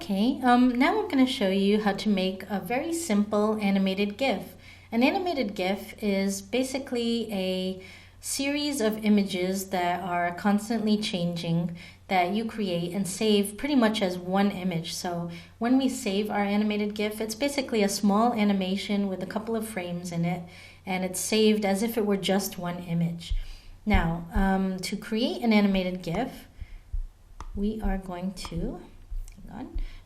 Okay, now I'm going to show you how to make a very simple animated GIF. An animated GIF is basically a series of images that are constantly changing that you create and save pretty much as one image. So when we save our animated GIF, it's basically a small animation with a couple of frames in it, and it's saved as if it were just one image. Now, to create an animated GIF, we are going to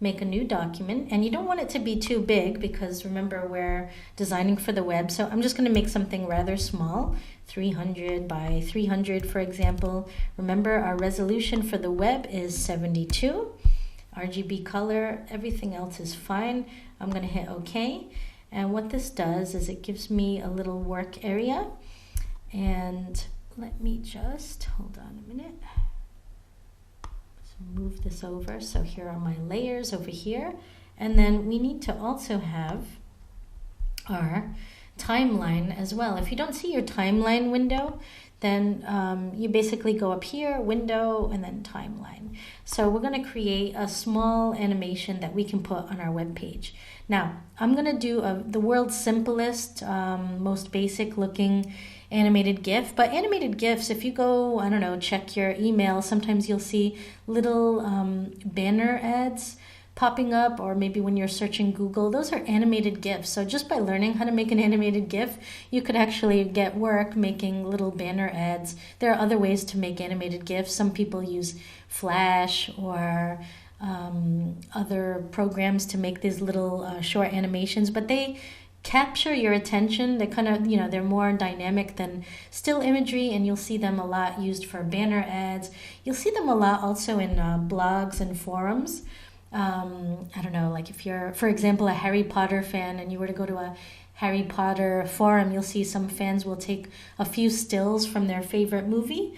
make a new document, and you don't want it to be too big because remember we're designing for the web, so I'm just going to make something rather small, 300 by 300 for example. Remember our resolution for the web is 72, RGB color, everything else is fine. I'm going to hit OK, and what this does is it gives me a little work area, and let me just hold on a minute. Move this over. So here are my layers over here, and then we need to also have our timeline as well. If you don't see your timeline window, then you basically go up here, window, and then timeline. So we're going to create a small animation that we can put on our web page. Now I'm going to do the world's simplest, most basic looking animated GIF, but animated GIFs, if you go, I don't know, check your email, sometimes you'll see little banner ads popping up, or maybe when you're searching Google, those are animated GIFs. So just by learning how to make an animated GIF, you could actually get work making little banner ads. There are other ways to make animated GIFs. Some people use Flash or other programs to make these little short animations, but they capture your attention. They kind of, they're more dynamic than still imagery, and you'll see them a lot used for banner ads. You'll see them a lot also in blogs and forums. I don't know, like if you're, for example, a Harry Potter fan and you were to go to a Harry Potter forum, you'll see some fans will take a few stills from their favorite movie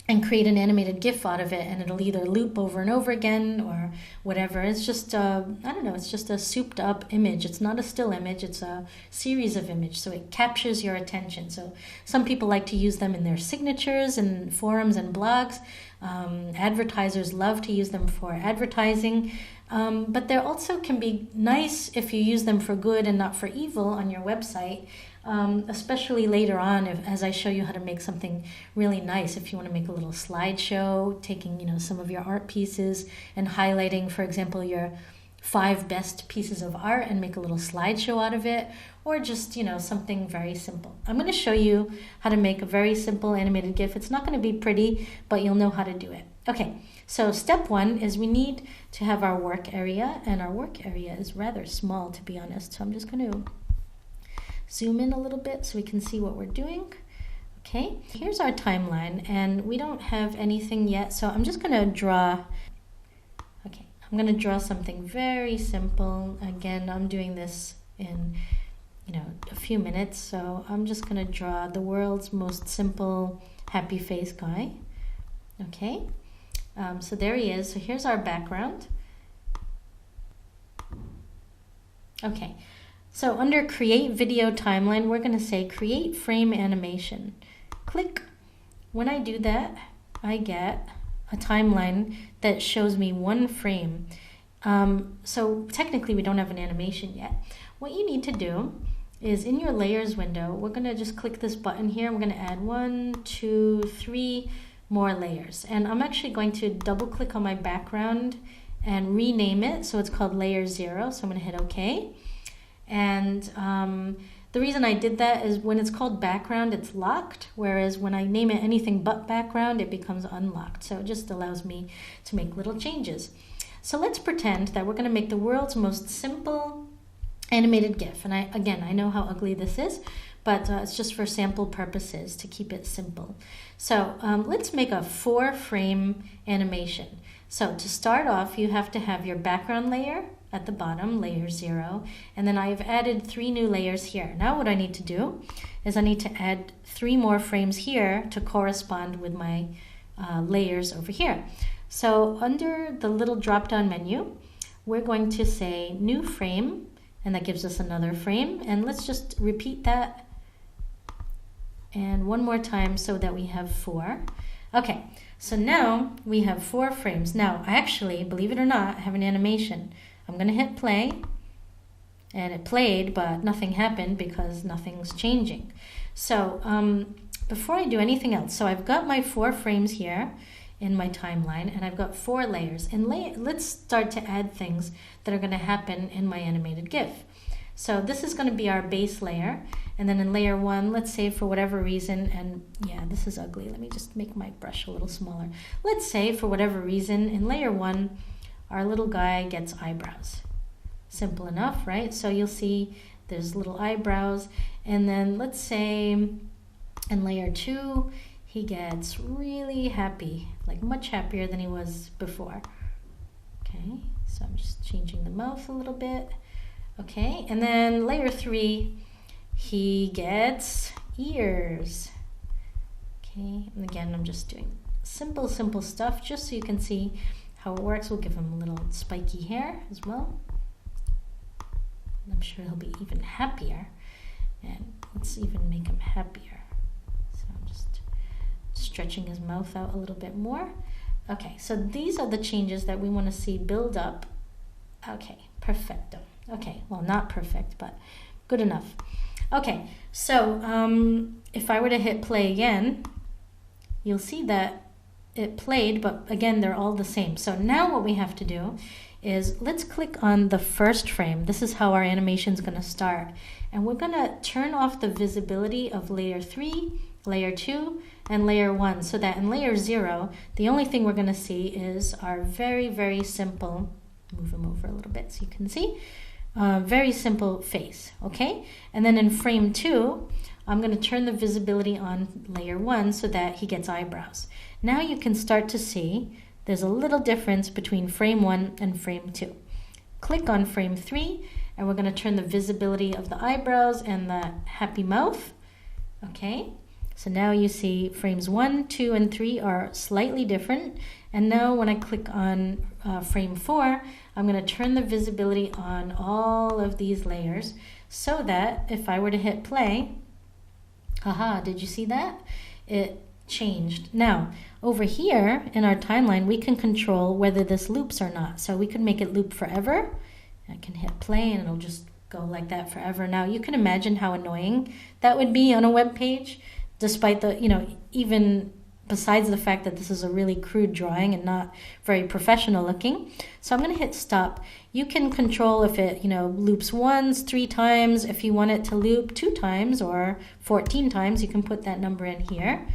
and create an animated GIF out of it, and it'll either loop over and over again or whatever. It's just I don't know, it's just a souped up image. It's not a still image, it's a series of images, so it captures your attention. So some people like to use them in their signatures and forums and blogs. Advertisers love to use them for advertising, but they also can be nice if you use them for good and not for evil on your website. Especially later on, as I show you how to make something really nice. If you want to make a little slideshow, taking some of your art pieces and highlighting, for example, your 5 best pieces of art and make a little slideshow out of it, or just something very simple. I'm going to show you how to make a very simple animated GIF. It's not going to be pretty, but you'll know how to do it. Okay, so step 1 is we need to have our work area, and our work area is rather small, to be honest. So I'm just going to zoom in a little bit so we can see what we're doing. Okay, here's our timeline, and we don't have anything yet, so I'm just going to draw. Okay, I'm going to draw something very simple. Again, I'm doing this in a few minutes, so I'm just going to draw the world's most simple happy face guy. Okay, so there he is. So here's our background. Okay, so under create video timeline, we're going to say create frame animation. Click. When I do that, I get a timeline that shows me 1 frame. So technically we don't have an animation yet. What you need to do is in your layers window, we're going to just click this button here. We're going to add 1, 2, 3 more layers. And I'm actually going to double click on my background and rename it. So it's called layer 0. So I'm going to hit OK. And the reason I did that is when it's called background, it's locked, whereas when I name it anything but background, it becomes unlocked. So it just allows me to make little changes. So let's pretend that we're going to make the world's most simple animated GIF. And I know how ugly this is, but it's just for sample purposes to keep it simple. So let's make a 4-frame animation. So to start off, you have to have your background layer at the bottom, layer 0, and then I've added 3 new layers here. Now what I need to do is I need to add 3 more frames here to correspond with my layers over here. So under the little drop-down menu, we're going to say new frame, and that gives us another frame, and let's just repeat that and one more time so that we have 4. Okay, so now we have 4 frames. Now, I actually, believe it or not, have an animation. I'm going to hit play, and it played, but nothing happened because nothing's changing. So before I do anything else, so I've got my 4 frames here in my timeline, and I've got 4 layers. And let's start to add things that are going to happen in my animated GIF. So this is going to be our base layer, and then in layer 1, let's say for whatever reason, and yeah, this is ugly. Let me just make my brush a little smaller. Let's say for whatever reason, in layer 1, our little guy gets eyebrows. Simple enough, right? So you'll see there's little eyebrows, and then let's say in layer 2, he gets really happy, like much happier than he was before. Okay, so I'm just changing the mouth a little bit. Okay, and then layer 3, he gets ears. Okay, and again, I'm just doing simple stuff just so you can see how it works. We'll give him a little spiky hair as well. I'm sure he'll be even happier. And let's even make him happier. So I'm just stretching his mouth out a little bit more. Okay, so these are the changes that we want to see build up. Okay, perfecto. Okay, well, not perfect, but good enough. Okay, so if I were to hit play again, you'll see that it played, but again, they're all the same. So now what we have to do is let's click on the first frame. This is how our animation is going to start. And we're going to turn off the visibility of layer 3, layer 2, and layer 1, so that in layer 0, the only thing we're going to see is our very simple, move him over a little bit so you can see, very simple face, okay? And then in frame 2, I'm going to turn the visibility on layer 1 so that he gets eyebrows. Now you can start to see there's a little difference between frame 1 and frame 2. Click on frame 3, and we're going to turn the visibility of the eyebrows and the happy mouth, okay? So now you see frames 1, 2, and 3 are slightly different. And now when I click on frame 4, I'm going to turn the visibility on all of these layers so that if I were to hit play, haha, did you see that? It changed. Now, over here in our timeline, we can control whether this loops or not. So we could make it loop forever. I can hit play and it'll just go like that forever. Now, you can imagine how annoying that would be on a web page, despite the, even besides the fact that this is a really crude drawing and not very professional looking. So I'm going to hit stop. You can control if it, loops once, 3 times. If you want it to loop 2 times or 14 times, you can put that number in here.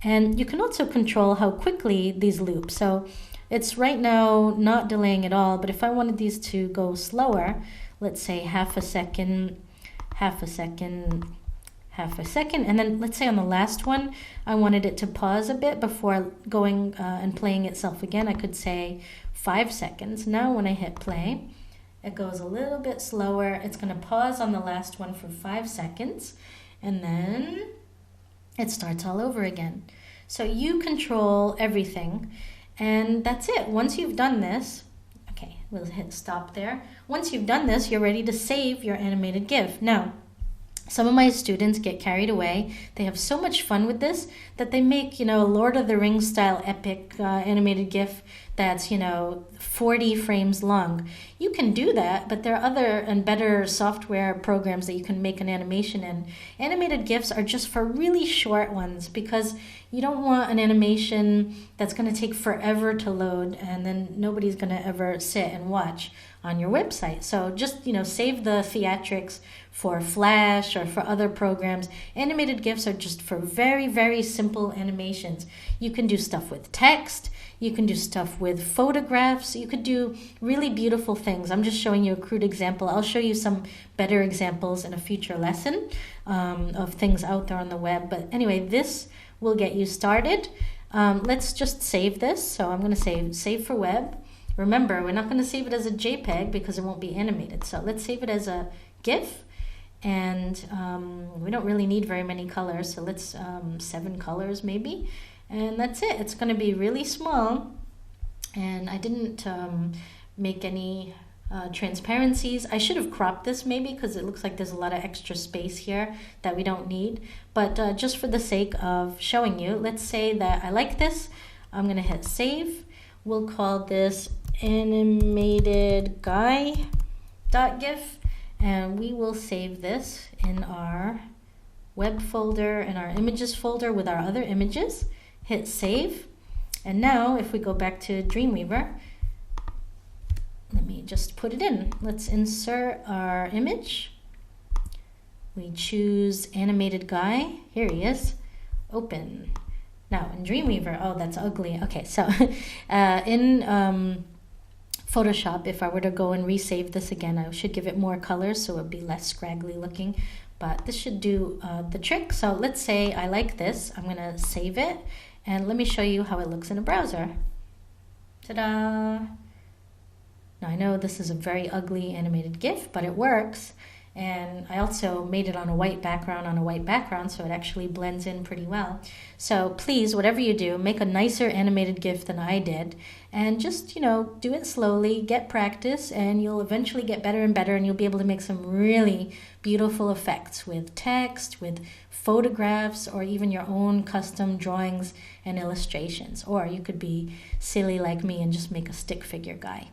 And you can also control how quickly these loop. So it's right now not delaying at all, but if I wanted these to go slower, let's say half a second, half a second, half a second, and then let's say on the last one, I wanted it to pause a bit before going and playing itself again. I could say 5 seconds. Now when I hit play, it goes a little bit slower. It's going to pause on the last one for 5 seconds, and then it starts all over again. So you control everything, and that's it. Once you've done this, okay, we'll hit stop there. Once you've done this, you're ready to save your animated GIF. Now, some of my students get carried away. They have so much fun with this that they make, Lord of the Rings style epic animated GIF that's, 40 frames long. You can do that, but there are other and better software programs that you can make an animation in. Animated GIFs are just for really short ones because you don't want an animation that's going to take forever to load and then nobody's going to ever sit and watch on your website. So just, save the theatrics for Flash or for other programs. Animated GIFs are just for very simple animations. You can do stuff with text. You can do stuff with photographs. You could do really beautiful things. I'm just showing you a crude example. I'll show you some better examples in a future lesson of things out there on the web. But anyway, this will get you started. Let's just save this. So I'm going to save for web. Remember, we're not going to save it as a JPEG because it won't be animated. So let's save it as a GIF. And we don't really need very many colors. So let's 7 colors maybe. And that's it. It's going to be really small. And I didn't make any transparencies. I should have cropped this maybe because it looks like there's a lot of extra space here that we don't need. But just for the sake of showing you, let's say that I like this. I'm going to hit save. We'll call this animated guy.gif, and we will save this in our web folder, in our images folder with our other images. Hit save. And now if we go back to Dreamweaver, let me just put it in. Let's insert our image. We choose animated guy. Here he is. Open. Now in Dreamweaver, oh, that's ugly. Okay, so in Photoshop, if I were to go and resave this again, I should give it more colors so it would be less scraggly looking. But this should do the trick. So let's say I like this. I'm going to save it. And let me show you how it looks in a browser. Ta-da! Now I know this is a very ugly animated GIF, but it works. And I also made it on a white background, so it actually blends in pretty well. So please, whatever you do, make a nicer animated GIF than I did. And just, do it slowly, get practice, and you'll eventually get better and better, and you'll be able to make some really beautiful effects with text, with photographs, or even your own custom drawings and illustrations. Or you could be silly like me and just make a stick figure guy.